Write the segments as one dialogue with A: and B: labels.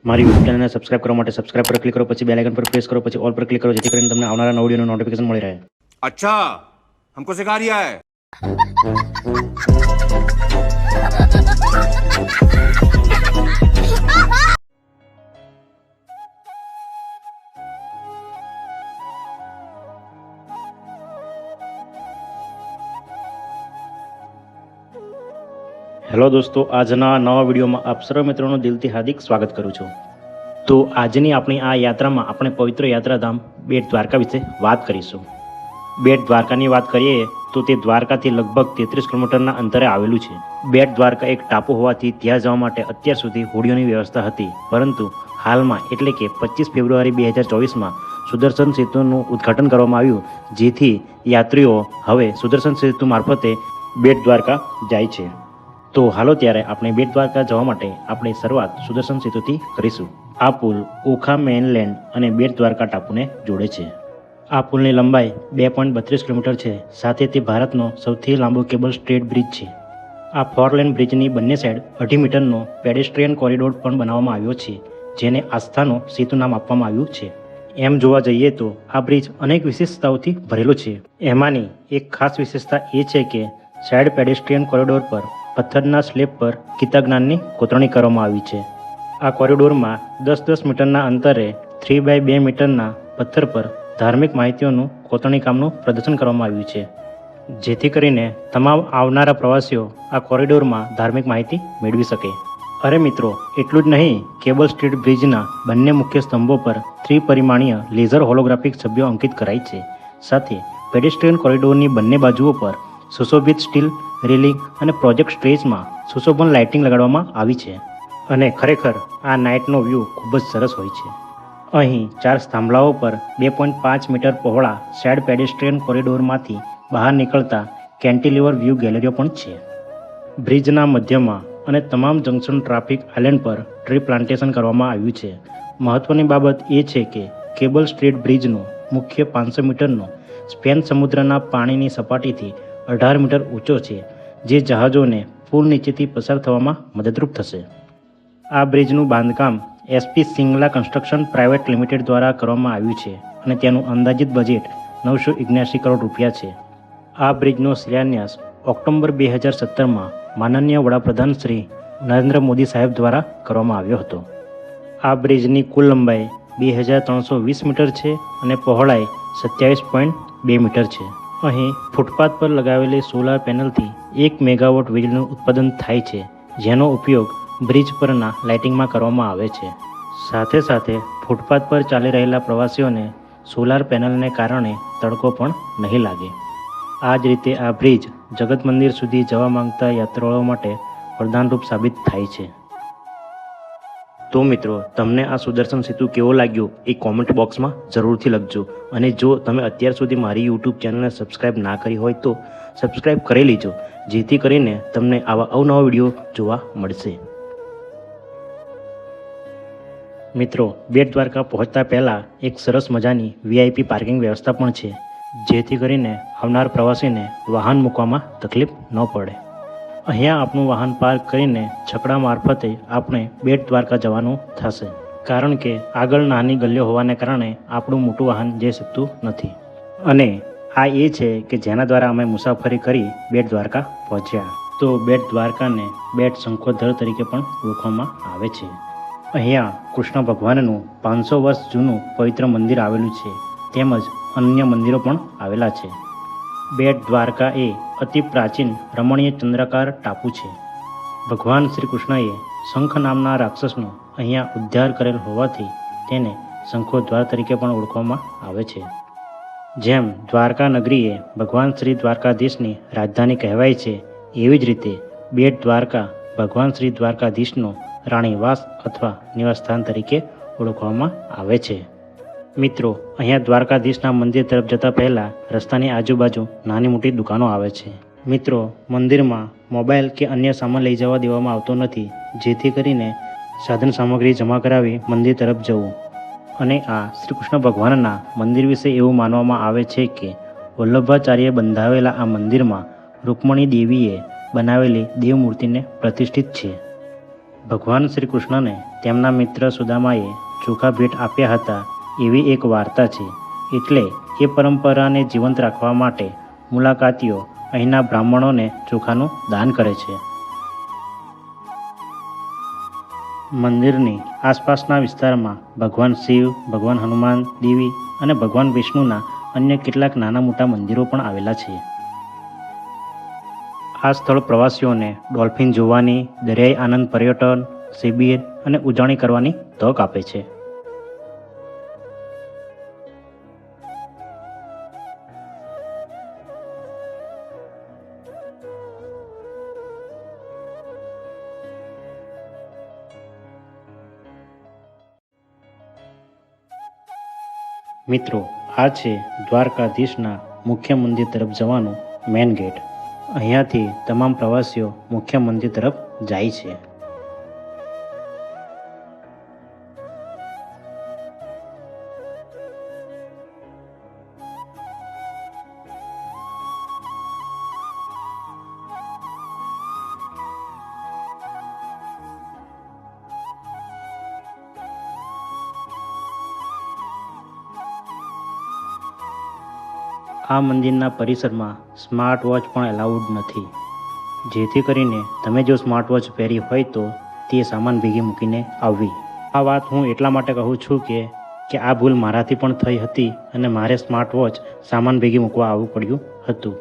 A: મારી યુટ્યુબ ચેનલને સબસ્ક્રાઇબ કરવા માટે સબસ્ક્રાઇબ પર ક્લિક કરો, પછી બેલ આઇકન પર પ્રેસ કરો, પછી ઓલ પર ક્લિક કરો, જેથી કરીને તમને આવનારા નવા વિડિયોનું નોટિફિકેશન મળી રહે.
B: अच्छा हमको सिखा रिया है.
A: હેલો દોસ્તો, આજના નવા વિડીયોમાં આપ સર્વ મિત્રોનું દિલથી હાર્દિક સ્વાગત કરું છું. તો આજની આપણી આ યાત્રામાં આપણે પવિત્ર યાત્રાધામ બેટ દ્વારકા વિશે વાત કરીશું. બેટ દ્વારકાની વાત કરીએ તો તે દ્વારકાથી લગભગ 33 કિલોમીટરના અંતરે આવેલું છે. બેટ દ્વારકા એક ટાપુ હોવાથી ત્યાં જવા માટે અત્યાર સુધી હોડીઓની વ્યવસ્થા હતી, પરંતુ હાલમાં એટલે કે 25 ફેબ્રુઆરી 2024માં સુદર્શન સેતુનું ઉદ્ઘાટન કરવામાં આવ્યું, જેથી યાત્રીઓ હવે સુદર્શન સેતુ મારફતે બેટ દ્વારકા જાય છે. તો હાલો ત્યારે આપણે બેટ દ્વારકા જવા માટે આપણે શરૂઆત સુદર્શન સેતુથી કરીશું. આ પુલ ઓખા મેઇનલેન્ડ અને બેટ દ્વારકા ટાપુને જોડે છે. આ પુલની લંબાઈ 2.32 કિલોમીટર છે. સાથે તે ભારતનો સૌથી લાંબો કેબલ સ્ટ્રેટ બ્રિજ છે. આ 4 લેન બ્રિજની બંને સાઈડ 2.5 મીટરનો પેડેસ્ટ્રીયન કોરિડોર પણ બનાવવામાં આવ્યો છે, જેને આસ્થાનો સેતુ નામ આપવામાં આવ્યું છે. એમ જોવા જઈએ તો આ બ્રિજ અનેક વિશેષતાઓથી ભરેલો છે. એમાંની એક ખાસ વિશેષતા એ છે કે સાઈડ પેડેસ્ટ્રીયન કોરિડોર પર પથ્થરના સ્લેબ પર ગીતા જ્ઞાનની કોતરણી કરવામાં આવી છે. આ કોરિડોરમાં 10-10 મીટરના અંતરે 3x2 મીટરના પથ્થર પર ધાર્મિક માહિતીઓનું કોતરણી કામનું પ્રદર્શન કરવામાં આવ્યું છે, જેથી કરીને તમામ આવનારા પ્રવાસીઓ આ કોરિડોરમાં ધાર્મિક માહિતી મેળવી શકે. અરે મિત્રો, એટલું જ નહીં, કેબલ સ્ટ્રીટ બ્રિજના બંને મુખ્ય સ્તંભો પર ત્રિપરિમાણીય લેઝર હોલોગ્રાફિક છબીઓ અંકિત કરાઈ છે. સાથે પેડેસ્ટ્રીયન કોરિડોરની બંને બાજુઓ પર સુશોભિત સ્ટીલ રેલિંગ અને પ્રોજેક્ટ સ્ટેજમાં સુશોભન લાઇટિંગ લગાડવામાં આવી છે. અને ખરેખર આ નાઇટનો વ્યૂ ખૂબ જ સરસ હોય છે. અહીં 4 થાંભલાઓ પર 2.5 મીટર પહોળા સાઇડ પેડેસ્ટ્રીયન કોરિડોરમાંથી બહાર નીકળતા કેન્ટિલીવર વ્યૂ ગેલેરીઓ પણ છે. બ્રિજના મધ્યમાં અને તમામ જંકશન ટ્રાફિક આઇલેન્ડ પર ટ્રી પ્લાન્ટેશન કરવામાં આવ્યું છે. મહત્વની બાબત એ છે કે કેબલ સ્ટ્રીટ બ્રિજનો મુખ્ય 500 મીટરનો સ્પેન સમુદ્રના પાણીની સપાટીથી 18 મીટર ઊંચો છે, જે જહાજોને પુલ નીચેથી પસાર થવામાં મદદરૂપ થશે. આ બ્રિજનું બાંધકામ એસપી સિંગલા કન્સ્ટ્રક્શન પ્રાઇવેટ લિમિટેડ દ્વારા કરવામાં આવ્યું છે અને તેનું અંદાજિત બજેટ 979 કરોડ રૂપિયા છે. આ બ્રિજનો શિલાન્યાસ ઓક્ટોબર 2017માં માનનીય વડાપ્રધાન શ્રી નરેન્દ્ર મોદી સાહેબ દ્વારા કરવામાં આવ્યો હતો. આ બ્રિજની કુલ લંબાઈ 2320 મીટર છે અને પહોળાઈ 27.2 મીટર છે. અહીં ફૂટપાથ પર લગાવેલી સોલાર પેનલથી 1 મેગાવોટ વીજળીનું ઉત્પાદન થાય છે, જેનો ઉપયોગ બ્રિજ પરના લાઇટિંગમાં કરવામાં આવે છે. સાથે સાથે ફૂટપાથ પર ચાલી રહેલા પ્રવાસીઓને સોલાર પેનલને કારણે તડકો પણ નહીં લાગે. આ જ રીતે આ બ્રિજ જગત મંદિર સુધી જવા માંગતા યાત્રાળુઓ માટે વરદાનરૂપ સાબિત થાય છે. તો મિત્રો, તમને આ સુદર્શન સેતુ કેવો લાગ્યો એ કોમેન્ટ બોક્સમાં જરૂરથી લખજો. અને જો તમે અત્યાર સુધી મારી યુટ્યુબ ચેનલને સબસ્ક્રાઇબ ના કરી હોય તો સબસ્ક્રાઇબ કરી લેજો, જેથી કરીને તમને આવા અવનવા વિડીયો જોવા મળશે. મિત્રો, બેટ દ્વારકા પહોંચતા પહેલાં એક સરસ મજાની VIP પાર્કિંગ વ્યવસ્થા પણ છે, જેથી કરીને આવનાર પ્રવાસીને વાહન મૂકવામાં તકલીફ ન પડે. અહીંયા આપણું વાહન પાર્ક કરીને છકડા મારફતે આપણે બેટ દ્વારકા જવાનું થશે, કારણ કે આગળ નાની ગલીઓ હોવાને કારણે આપણું મોટું વાહન જઈ શકતું નથી. અને આ એ છે કે જેના દ્વારા અમે મુસાફરી કરી બેટ દ્વારકા પહોંચ્યા. તો બેટ દ્વારકાને બેટ શંખોધર તરીકે પણ ઓળખવામાં આવે છે. અહીંયા કૃષ્ણ ભગવાનનું 500 વર્ષ જૂનું પવિત્ર મંદિર આવેલું છે, તેમજ અન્ય મંદિરો પણ આવેલા છે. બેટ દ્વારકા એ અતિ પ્રાચીન રમણીય ચંદ્રાકાર ટાપુ છે. ભગવાન શ્રી કૃષ્ણએ શંખ નામના રાક્ષસનો અહીંયા ઉદ્ધાર કરેલ હોવાથી તેને શંખોદ્વાર તરીકે પણ ઓળખવામાં આવે છે. જેમ દ્વારકા નગરી એ ભગવાન શ્રી દ્વારકાધીશની રાજધાની કહેવાય છે, એવી જ રીતે બેટ દ્વારકા ભગવાન શ્રી દ્વારકાધીશનો રાણીવાસ અથવા નિવાસસ્થાન તરીકે ઓળખવામાં આવે છે. મિત્રો, અહીંયા દ્વારકાધીશના મંદિર તરફ જતાં પહેલાં રસ્તાની આજુબાજુ નાની મોટી દુકાનો આવે છે. મિત્રો, મંદિરમાં મોબાઈલ કે અન્ય સામાન લઈ જવા દેવામાં આવતો નથી, જેથી કરીને સાધન સામગ્રી જમા કરાવી મંદિર તરફ જવું. અને આ શ્રી કૃષ્ણ ભગવાનના મંદિર વિશે એવું માનવામાં આવે છે કે વલ્લભાચાર્યે બંધાવેલા આ મંદિરમાં રૂકમણી દેવીએ બનાવેલી દેવમૂર્તિને પ્રતિષ્ઠિત છે. ભગવાન શ્રી કૃષ્ણને તેમના મિત્ર સુદામાએ ચોખા ભેટ આપ્યા હતા એવી એક વાર્તા છે. એટલે એ પરંપરાને જીવંત રાખવા માટે મુલાકાતીઓ અહીંના બ્રાહ્મણોને ચોખાનું દાન કરે છે. મંદિરની આસપાસના વિસ્તારમાં ભગવાન શિવ, ભગવાન હનુમાન, દેવી અને ભગવાન વિષ્ણુના અન્ય કેટલાક નાના મોટા મંદિરો પણ આવેલા છે. આ સ્થળ પ્રવાસીઓને ડોલ્ફિન જોવાની, દરિયાઈ આનંદ પર્યટન, શિબિર અને ઉજાણી કરવાની તક આપે છે. મિત્રો, આ છે દ્વારકાધીશના મુખ્ય મંદિર તરફ જવાનું મેઇન ગેટ. અહીંયાથી તમામ પ્રવાસીઓ મુખ્ય મંદિર તરફ જાય છે. આ મંદિરના પરિસરમાં સ્માર્ટ વોચ પણ એલાઉડ નથી, જેથી કરીને તમે જો સ્માર્ટ વોચ પહેરી હોય તો તે સામાન ભેગી મૂકીને આવવી. આ વાત હું એટલા માટે કહું છું કે આ ભૂલ મારાથી પણ થઈ હતી અને મારે સ્માર્ટ વોચ સામાન ભેગી મૂકવા આવવું પડ્યું હતું,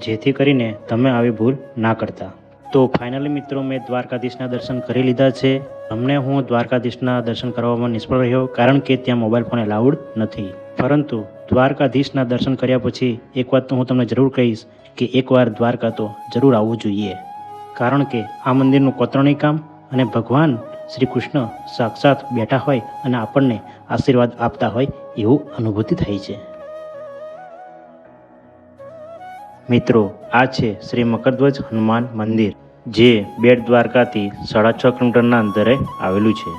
A: જેથી કરીને તમે આવી ભૂલ ના કરતા. તો ફાઇનલી મિત્રો, મેં દ્વારકાધીશના દર્શન કરી લીધા છે. તમને હું દ્વારકાધીશના દર્શન કરવામાં નિષ્ફળ રહ્યો કારણ કે ત્યાં મોબાઈલ ફોન એલાઉડ નથી. પરંતુ દ્વારકાધીશના દર્શન કર્યા પછી એક વાત તો હું તમને જરૂર કહીશ કે એકવાર દ્વારકા તો જરૂર આવવું જોઈએ, કારણ કે આ મંદિરનું કોતરણી કામ અને ભગવાન શ્રી કૃષ્ણ સાક્ષાત બેઠા હોય અને આપણને આશીર્વાદ આપતા હોય એવું અનુભૂતિ થાય છે. મિત્રો, આ છે શ્રી મકરધ્વજ હનુમાન મંદિર, જે બેટ દ્વારકાથી 6.5 કિલોમીટરના અંતરે આવેલું છે.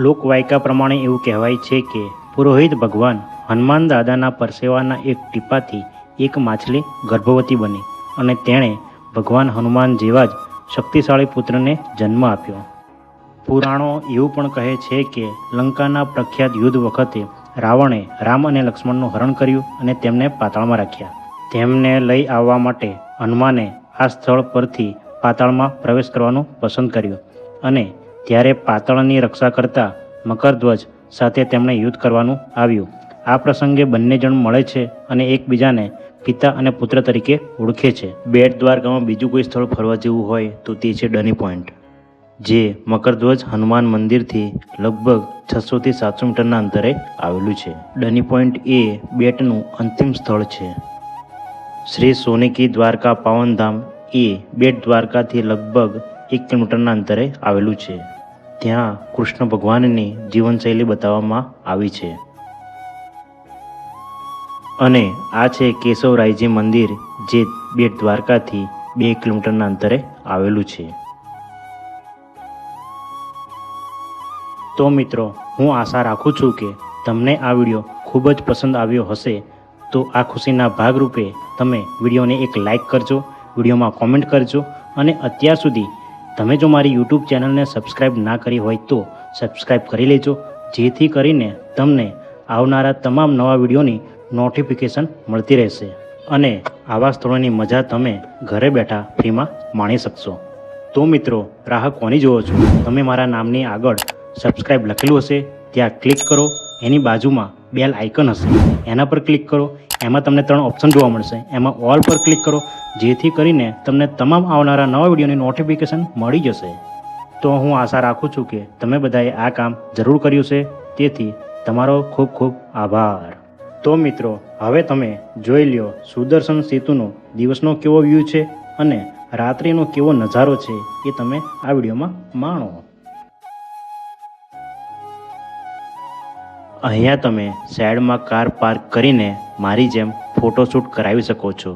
A: લોકવાયકા પ્રમાણે એવું કહેવાય છે કે પુરોહિત ભગવાન હનુમાન દાદાના પરસેવાના એક ટીપાથી એક માછલી ગર્ભવતી બની અને તેણે ભગવાન હનુમાન જેવા જ શક્તિશાળી પુત્રને જન્મ આપ્યો. પુરાણો એવું પણ કહે છે કે લંકાના પ્રખ્યાત યુદ્ધ વખતે રાવણે રામ અને લક્ષ્મણનું હરણ કર્યું અને તેમને પાતાળમાં રાખ્યા. તેમને લઈ આવવા માટે હનુમાને આ સ્થળ પરથી પાતાળમાં પ્રવેશ કરવાનું પસંદ કર્યું અને ત્યારે પાતાળની રક્ષા કરતા મકરધ્વજ સાથે તેમણે યુદ્ધ કરવાનું આવ્યું. આ પ્રસંગે બંને જણ મળે છે અને એકબીજાને પિતા અને પુત્ર તરીકે ઓળખે છે. બેટ દ્વારકામાં બીજું કોઈ સ્થળ ફરવા જેવું હોય તો તે છે ડની પોઈન્ટ, જે મકરધ્વજ હનુમાન મંદિરથી લગભગ 600 થી 700 મીટરના અંતરે આવેલું છે. ડની પોઈન્ટ એ બેટનું અંતિમ સ્થળ છે. શ્રી સોનેકી દ્વારકા પાવનધામ એ બેટ દ્વારકાથી લગભગ 1 કિલોમીટરના અંતરે આવેલું છે. ત્યાં કૃષ્ણ ભગવાનની જીવનશૈલી બતાવવામાં આવી છે. અને આ છે કેશવરાયજી મંદિર, જે બેટ દ્વારકાથી 2 કિલોમીટરના અંતરે આવેલું છે. તો મિત્રો, હું આશા રાખું છું કે તમને આ વિડીયો ખૂબ જ પસંદ આવ્યો હશે. તો આ ખુશીના ભાગરૂપે તમે વિડીયોને એક લાઇક કરજો, વિડીયોમાં કોમેન્ટ કરજો અને અત્યાર સુધી તમે જો મારી યુટ્યુબ ચેનલને સબસ્ક્રાઈબ ના કરી હોય તો સબસ્ક્રાઈબ કરી લેજો, જેથી કરીને તમને આવનારા તમામ નવા વિડીયોની નોટિફિકેશન મળતી રહેશે અને આવા સ્થળોની મજા તમે ઘરે બેઠા ફ્રીમાં માણી શકશો. તો મિત્રો, રાહ કોની જોવો છો? તમે મારા નામની આગળ સબસ્ક્રાઈબ લખેલું હશે ત્યાં ક્લિક કરો. એની બાજુમાં બેલ આઇકન હશે, એના પર ક્લિક કરો. એમાં તમને 3 ઓપ્શન જોવા મળશે, એમાં ઓલ પર ક્લિક કરો, જેથી કરીને તમને તમામ આવનારા નવા વિડીયોની નોટિફિકેશન મળી જશે. તો હું આશા રાખું છું કે તમે બધાએ આ કામ જરૂર કર્યું છે, તેથી તમારો ખૂબ ખૂબ આભાર. તો મિત્રો, હવે તમે જોઈ લ્યો સુદર્શન સેતુનો દિવસનો કેવો વ્યૂ છે અને રાત્રિનો કેવો નજારો છે એ તમે આ વિડીયોમાં માણો. અહીંયા તમે સાઈડમાં કાર પાર્ક કરીને મારી જેમ ફોટોશૂટ કરાવી શકો છો.